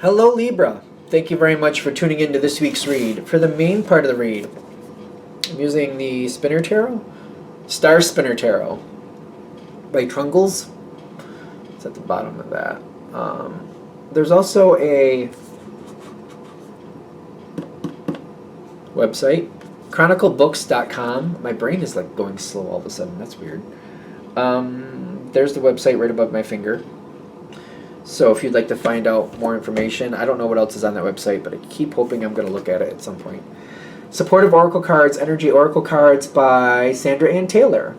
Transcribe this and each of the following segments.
Hello Libra. Thank you very much for tuning in to this week's read. For the main part of the read, I'm using the Spinner Tarot, Star Spinner Tarot by Trungles. It's at the bottom of that. There's also a website, chroniclebooks.com. My brain is like going slow all of a sudden. That's weird. There's the website right above my finger. So if you'd like to find out more information, I don't know what else is on that website, but I keep hoping I'm going to look at it at some point. Supportive Oracle Cards, Energy Oracle Cards by Sandra Ann Taylor.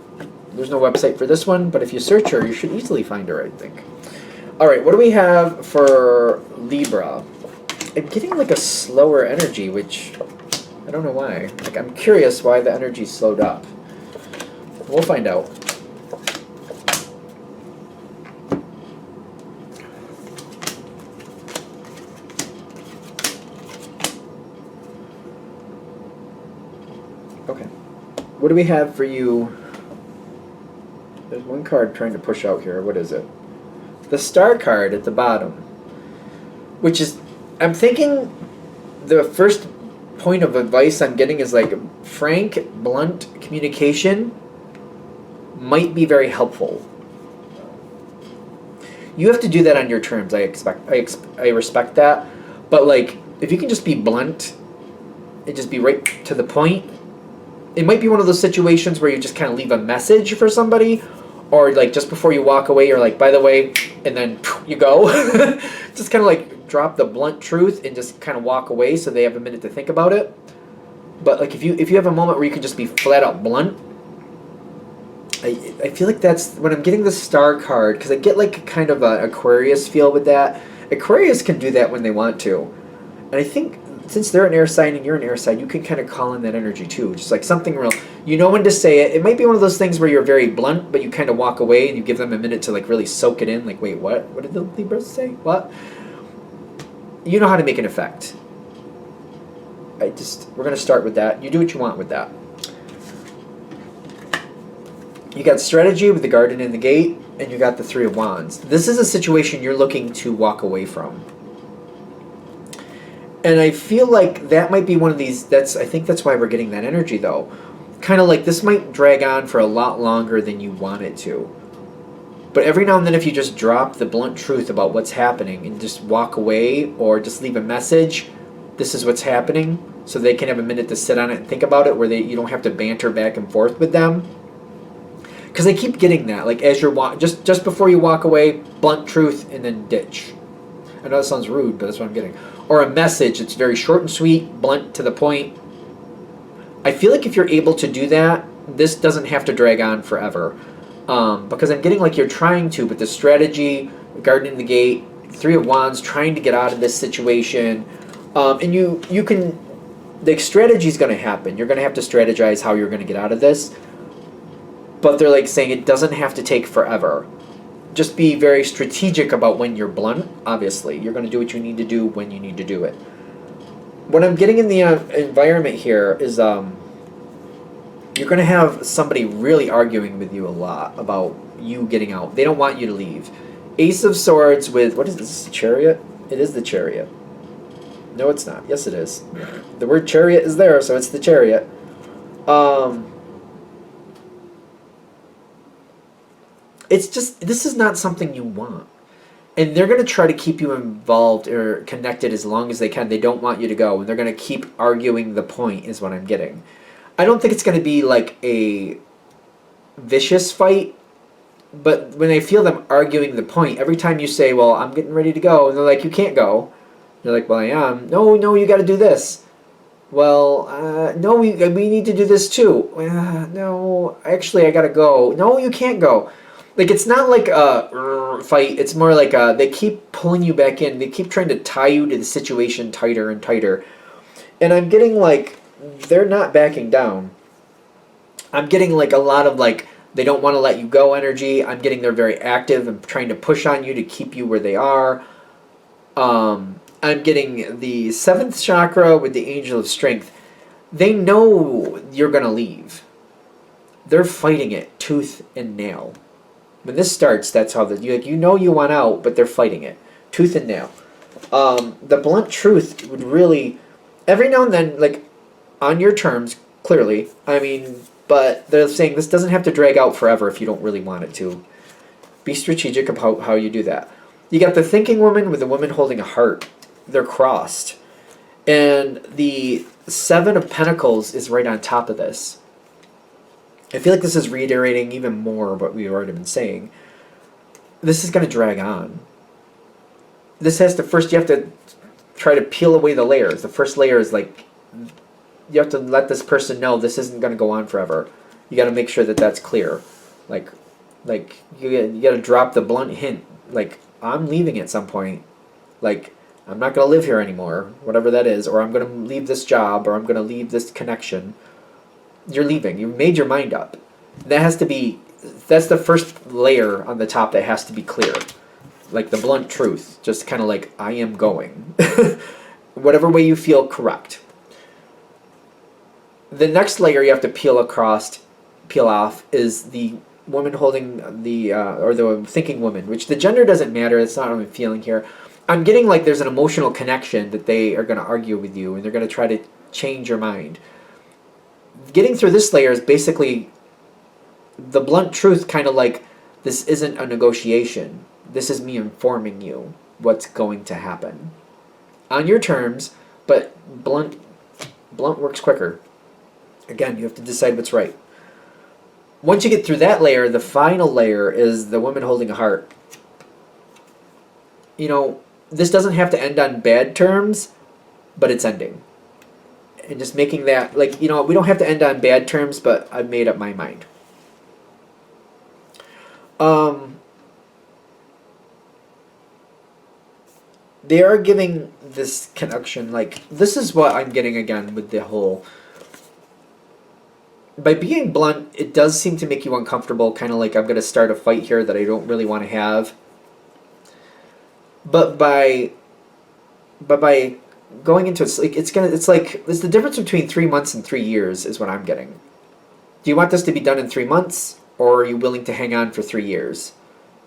There's no website for this one, but if you search her, you should easily find her, I think. All right, what do we have for Libra? I'm getting like a slower energy, which I don't know why. Like, I'm curious why the energy slowed up. We'll find out. Okay. What do we have for you? There's one card trying to push out here. What is it? The Star card at the bottom. Which is, I'm thinking the first point of advice I'm getting is like frank, blunt communication might be very helpful. You have to do that on your terms. I respect that. But like, if you can just be blunt and just be right to the point, it might be one of those situations where you just kind of leave a message for somebody, or like just before you walk away, you're like, by the way, and then you go. Just kind of like drop the blunt truth and just kind of walk away so they have a minute to think about it. But like if you have a moment where you can just be flat out blunt, I feel like that's when I'm getting the Star card, because I get like kind of an Aquarius feel with that. Aquarius can do that when they want to. And I think since they're an air sign and you're an air sign, you can kind of call in that energy too. Just like something real. You know when to say it. It might be one of those things where you're very blunt, but you kind of walk away and you give them a minute to like really soak it in. Like, wait, what? What did the Libras say? What? You know how to make an effect. We're going to start with that. You do what you want with that. You got strategy with the Garden in the Gate, and you got the Three of Wands. This is a situation you're looking to walk away from. And I feel like that might be one of these, I think that's why we're getting that energy though. Kind of like this might drag on for a lot longer than you want it to. But every now and then if you just drop the blunt truth about what's happening and just walk away or just leave a message, this is what's happening, so they can have a minute to sit on it and think about it, where you don't have to banter back and forth with them. Because I keep getting that, like as you're just before you walk away, blunt truth and then ditch. I know that sounds rude, but that's what I'm getting. Or a message that's very short and sweet, blunt to the point. I feel like if you're able to do that, this doesn't have to drag on forever. Because I'm getting like you're trying to, but the strategy, Garden in the Gate, Three of Wands, trying to get out of this situation. And you can, the strategy is going to happen. You're going to have to strategize how you're going to get out of this. But they're like saying it doesn't have to take forever. Just be very strategic about when you're blunt. Obviously, you're going to do what you need to do when you need to do it. What I'm getting in the environment here is you're going to have somebody really arguing with you a lot about you getting out. They don't want you to leave. Ace of Swords with, what is this, Chariot? It is the Chariot. No, it's not. Yes, it is. The word Chariot is there, so it's the Chariot. It's just, this is not something you want. And they're going to try to keep you involved or connected as long as they can. They don't want you to go. And they're going to keep arguing the point is what I'm getting. I don't think it's going to be like a vicious fight. But when I feel them arguing the point, every time you say, well, I'm getting ready to go. And they're like, you can't go. You're like, well, I am. No, you got to do this. Well, no, we need to do this too. No, actually, I got to go. No, you can't go. Like, it's not like a fight. It's more like they keep pulling you back in. They keep trying to tie you to the situation tighter and tighter. And I'm getting like, they're not backing down. I'm getting like a lot of like, they don't want to let you go energy. I'm getting they're very active and trying to push on you to keep you where they are. I'm getting the 7th chakra with the Angel of Strength. They know you're going to leave. They're fighting it tooth and nail. When this starts, that's how you know you want out, but they're fighting it tooth and nail. The blunt truth would really, every now and then, like, on your terms, clearly. I mean, but they're saying this doesn't have to drag out forever if you don't really want it to. Be strategic about how you do that. You got the thinking woman with the woman holding a heart. They're crossed. And the Seven of Pentacles is right on top of this. I feel like this is reiterating even more what we've already been saying. This is going to drag on. This has to, first you have to try to peel away the layers. The first layer is like, you have to let this person know this isn't going to go on forever. You got to make sure that that's clear. Like you got to drop the blunt hint. Like, I'm leaving at some point. Like, I'm not going to live here anymore, whatever that is, or I'm going to leave this job, or I'm going to leave this connection. You're leaving. You've made your mind up. That has to be, that's the first layer on the top that has to be clear. Like the blunt truth, just kind of like, I am going. Whatever way you feel correct. The next layer you have to peel off, is the woman holding the, or the thinking woman, which the gender doesn't matter, it's not what I'm feeling here. I'm getting like there's an emotional connection that they are going to argue with you, and they're going to try to change your mind. Getting through this layer is basically the blunt truth, kind of like, this isn't a negotiation. This is me informing you what's going to happen. On your terms, but blunt works quicker. Again, you have to decide what's right. Once you get through that layer, the final layer is the woman holding a heart. You know, this doesn't have to end on bad terms, but it's ending. And just making that, like, you know, we don't have to end on bad terms, but I've made up my mind. They are giving this connection, like, this is what I'm getting again with the whole, by being blunt, it does seem to make you uncomfortable, kind of like, I'm going to start a fight here that I don't really want to have. But by going into it's the difference between 3 months and 3 years is what I'm getting. Do you want this to be done in 3 months, or are you willing to hang on for 3 years,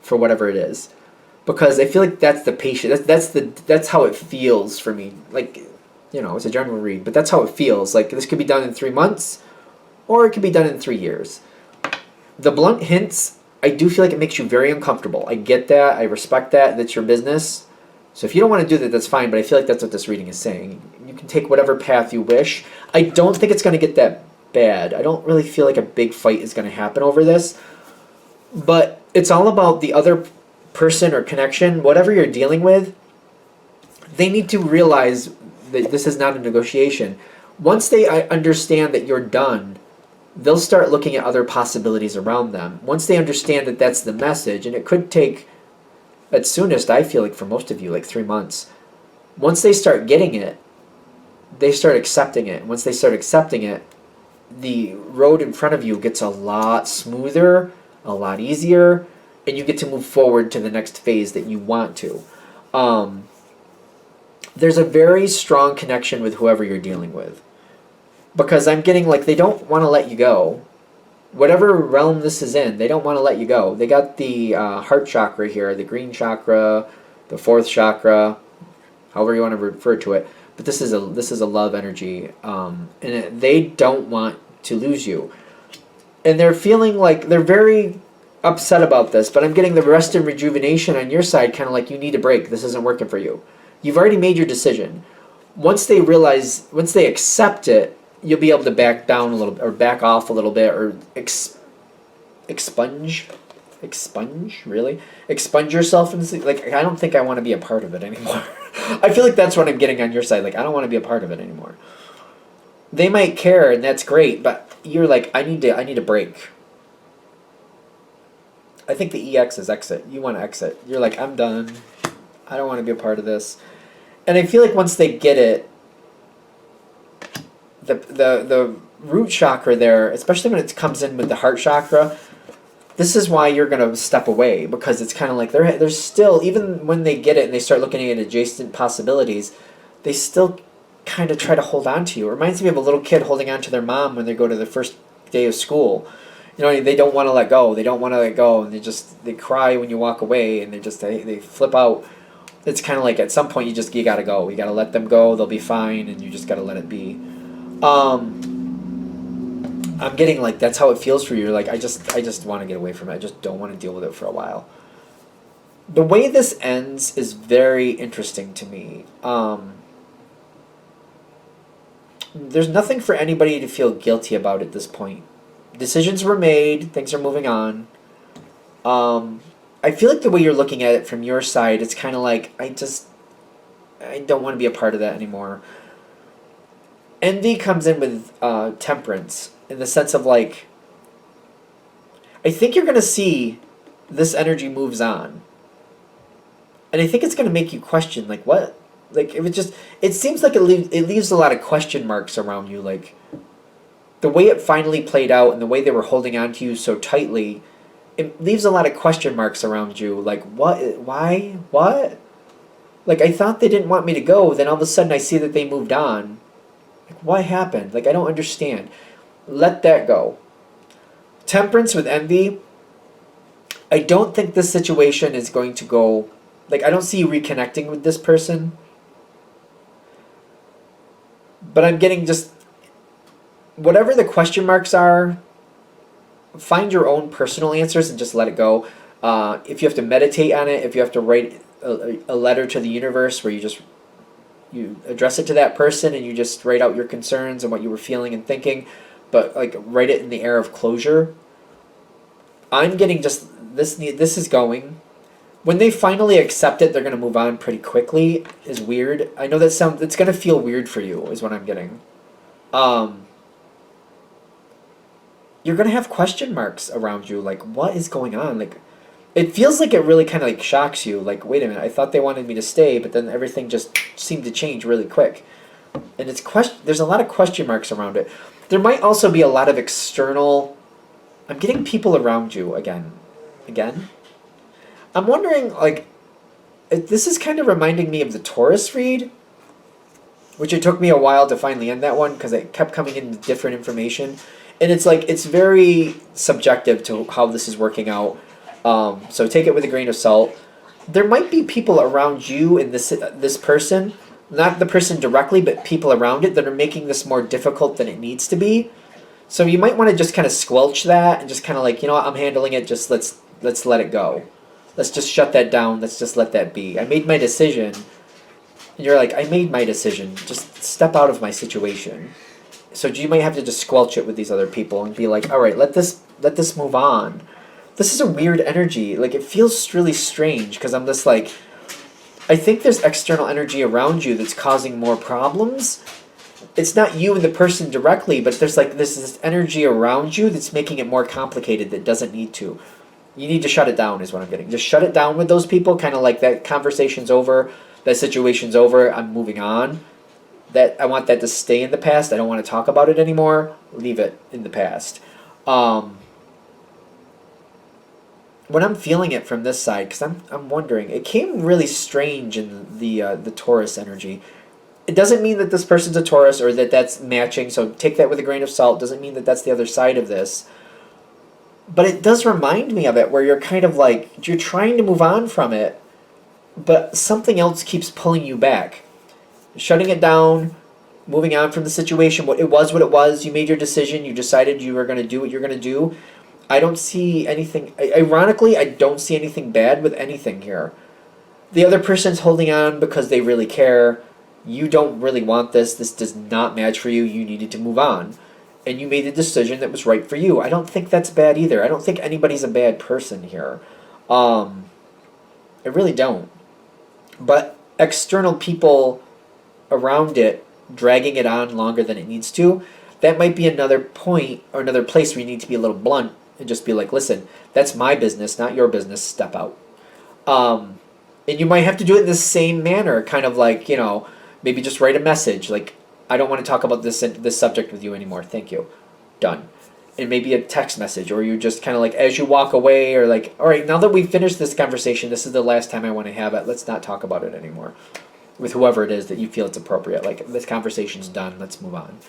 for whatever it is? Because I feel like that's the patient. That's how it feels for me. Like, you know, it's a general read, but that's how it feels. Like, this could be done in 3 months, or it could be done in 3 years. The blunt hints, I do feel like it makes you very uncomfortable. I get that. I respect that. That's your business. So if you don't want to do that, that's fine, but I feel like that's what this reading is saying. You can take whatever path you wish. I don't think it's going to get that bad. I don't really feel like a big fight is going to happen over this. But it's all about the other person or connection, whatever you're dealing with. They need to realize that this is not a negotiation. Once they understand that you're done, they'll start looking at other possibilities around them. Once they understand that that's the message, and it could take, at soonest, I feel like for most of you, like 3 months. Once they start getting it, they start accepting it. Once they start accepting it, the road in front of you gets a lot smoother, a lot easier, and you get to move forward to the next phase that you want to. There's a very strong connection with whoever you're dealing with. Because I'm getting like they don't want to let you go. Whatever realm this is in, they don't want to let you go. They got the heart chakra here, the green chakra, the fourth chakra, however you want to refer to it. But this is a love energy, and they don't want to lose you. And they're feeling like they're very upset about this, but I'm getting the rest and rejuvenation on your side, kind of like you need a break. This isn't working for you. You've already made your decision. Once they accept it, you'll be able to back down a little, or back off a little bit, or expunge yourself into, like, I don't think I want to be a part of it anymore. I feel like that's what I'm getting on your side. Like, I don't want to be a part of it anymore. They might care, and that's great, but you're like, I need a break. I think the EX is exit. You want to exit. You're like, I'm done. I don't want to be a part of this. And I feel like once they get it, the root chakra there, especially when it comes in with the heart chakra, this is why you're going to step away, because it's kind of like there's still, even when they get it and they start looking at adjacent possibilities, they still kind of try to hold on to you. It reminds me of a little kid holding on to their mom when they go to the first day of school. You know, they don't want to let go. They don't want to let go, and they cry when you walk away, and they flip out. it's kind of like at some point you gotta go. You gotta let them go. They'll be fine, and you just gotta let it be. I'm getting like that's how it feels for you. You're like I just want to get away from it. I just don't want to deal with it for a while. The way this ends is very interesting to me. There's nothing for anybody to feel guilty about at this point. Decisions were made. Things are moving on. I feel like the way you're looking at it from your side, it's kind of like I don't want to be a part of that anymore. Envy comes in with temperance in the sense of like I think you're gonna see this energy moves on. And I think it's going to make you question, like, what? Like, it seems like it leaves a lot of question marks around you. Like, the way it finally played out and the way they were holding on to you so tightly, it leaves a lot of question marks around you. Like, what? Why? What? Like, I thought they didn't want me to go. Then all of a sudden I see that they moved on. Like, what happened? Like, I don't understand. Let that go. Temperance with envy. I don't think this situation is going to go... Like, I don't see you reconnecting with this person. But I'm getting just... Whatever the question marks are, find your own personal answers and just let it go. If you have to meditate on it, if you have to write a letter to the universe where you address it to that person and you just write out your concerns and what you were feeling and thinking, but, like, write it in the air of closure. I'm getting just... This is going... When they finally accept it, they're going to move on pretty quickly. Is weird. I know it's going to feel weird for you, is what I'm getting. You're going to have question marks around you. Like, what is going on? Like, it feels like it really kind of like shocks you. Like, wait a minute, I thought they wanted me to stay, but then everything just seemed to change really quick. And there's a lot of question marks around it. There might also be a lot of external... I'm getting people around you again. Again? I'm wondering, like, this is kind of reminding me of the Taurus read, which it took me a while to finally end that one because it kept coming in with different information. And it's like, it's very subjective to how this is working out. So take it with a grain of salt. There might be people around you and this person, not the person directly, but people around it that are making this more difficult than it needs to be. So you might want to just kind of squelch that and just kind of like, you know what, I'm handling it, just let's let it go. Let's just shut that down. Let's just let that be. I made my decision. And you're like, I made my decision. Just step out of my situation. So you might have to just squelch it with these other people and be like, all right, let this move on. This is a weird energy. Like, it feels really strange because I'm just like, I think there's external energy around you that's causing more problems. It's not you and the person directly, but there's this energy around you that's making it more complicated that doesn't need to. You need to shut it down is what I'm getting. Just shut it down with those people, kind of like that conversation's over, that situation's over, I'm moving on. That I want that to stay in the past. I don't want to talk about it anymore. Leave it in the past. When I'm feeling it from this side, because I'm wondering, it came really strange in the Taurus energy. It doesn't mean that this person's a Taurus or that that's matching, so take that with a grain of salt. It doesn't mean that that's the other side of this. But it does remind me of it, where you're kind of like, you're trying to move on from it, but something else keeps pulling you back. Shutting it down, moving on from the situation. What it was. You made your decision. You decided you were going to do what you're going to do. I don't see anything... Ironically, I don't see anything bad with anything here. The other person's holding on because they really care. You don't really want this. This does not match for you. You needed to move on. And you made a decision that was right for you. I don't think that's bad either. I don't think anybody's a bad person here. I really don't. But external people around it, dragging it on longer than it needs to, that might be another point or another place where you need to be a little blunt and just be like, listen, that's my business, not your business. Step out. And you might have to do it in the same manner, kind of like, you know, maybe just write a message like, I don't want to talk about this subject with you anymore. Thank you. Done. And maybe a text message, or you just kind of like, as you walk away, or like, all right, now that we've finished this conversation, this is the last time I want to have it. Let's not talk about it anymore with whoever it is that you feel it's appropriate. Like, this conversation's done. Let's move on.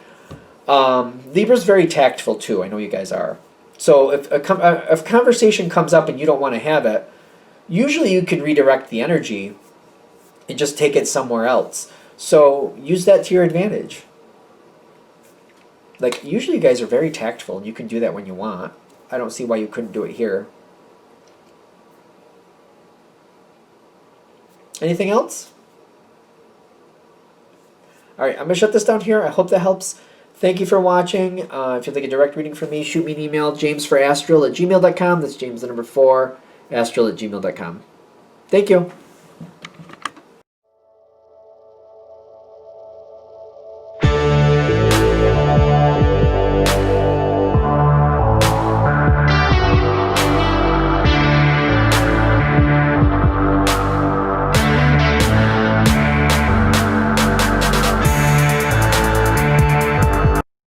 Libra's very tactful too. I know you guys are. So if a conversation comes up and you don't want to have it, usually you can redirect the energy and just take it somewhere else. So use that to your advantage. Like, usually you guys are very tactful, and you can do that when you want. I don't see why you couldn't do it here. Anything else? All right, I'm going to shut this down here. I hope that helps. Thank you for watching. If you'd like a direct reading from me, shoot me an email, jamesforastral@gmail.com. That's James the number 4, astral@gmail.com. Thank you.